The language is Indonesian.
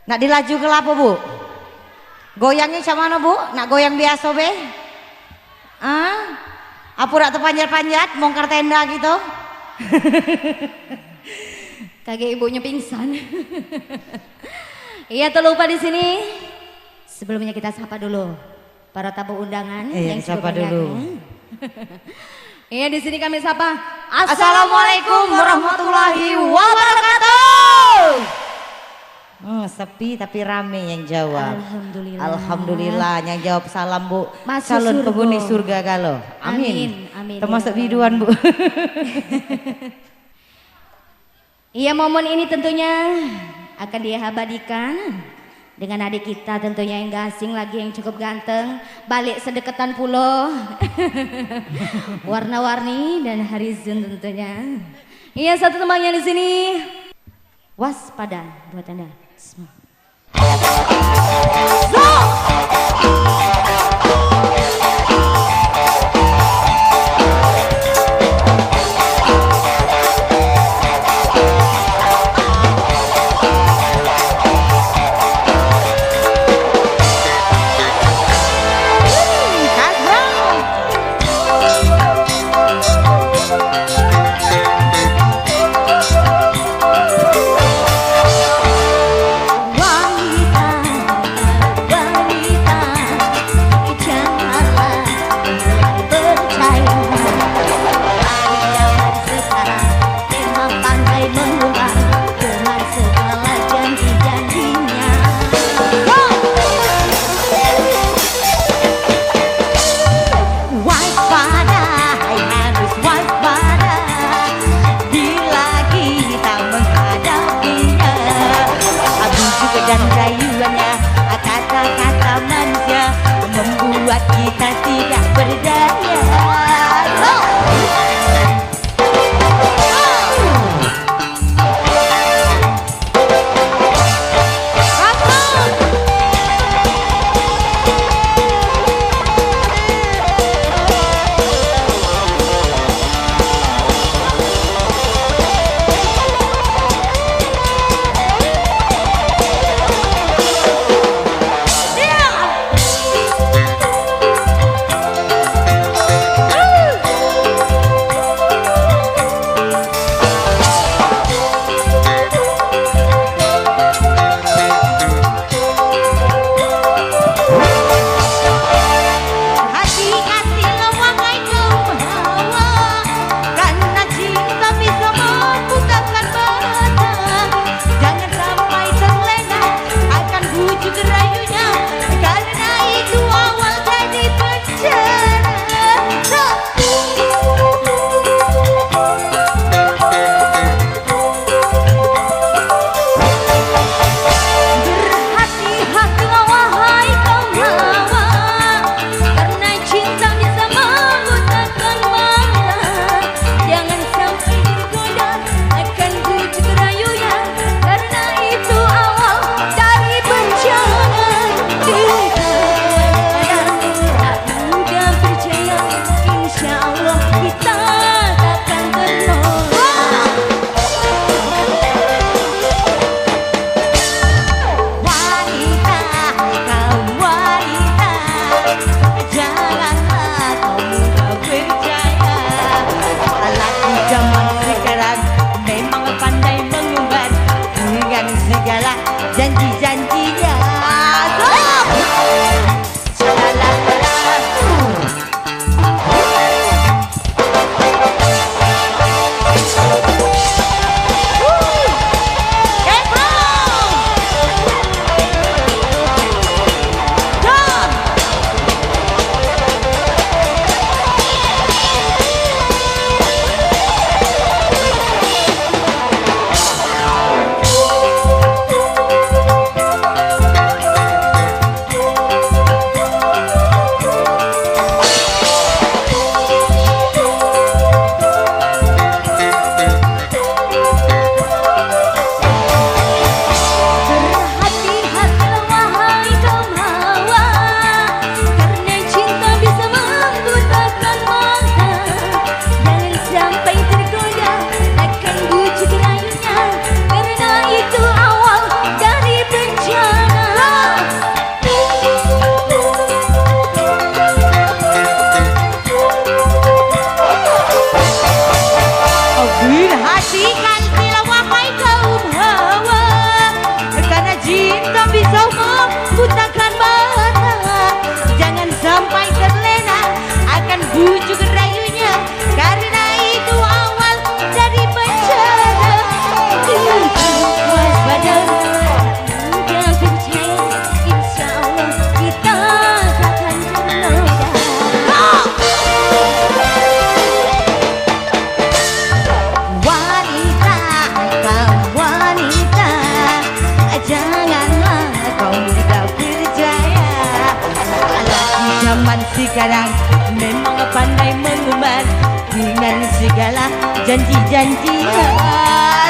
Nak dilaju ke lapo bu? Goyangnya sama mana bu? Nak goyang biasa be? Ah? Apa nak terpanjat-panjat, mongkar tenda gitu? Kaget ibunya pingsan. Iya, terlupa di sini. Sebelumnya kita sapa dulu para tamu undangan yang sapa dulu. Iya, di sini kami sapa. Assalamualaikum warahmatullahi wabarakatuh. Sepi tapi rame yang jawab. Alhamdulillah. Alhamdulillah yang jawab salam bu. Masuk calon surga. penghuni surga kalau. Amin. Amin. Termasuk Ya, biduan bu. Iya, momen ini tentunya akan diabadikan dengan adik kita tentunya yang gak asing lagi, yang cukup ganteng, balik sedekatan pulau. Warna-warni dan Harizun tentunya. Iya, satu temannya di sini. Waspada buat Anda semua. Dan rayuannya, kata-kata manusia membuat kita tidak berdaya. zaman sekarang memang pandai mengumbar dengan segala janji-janjian.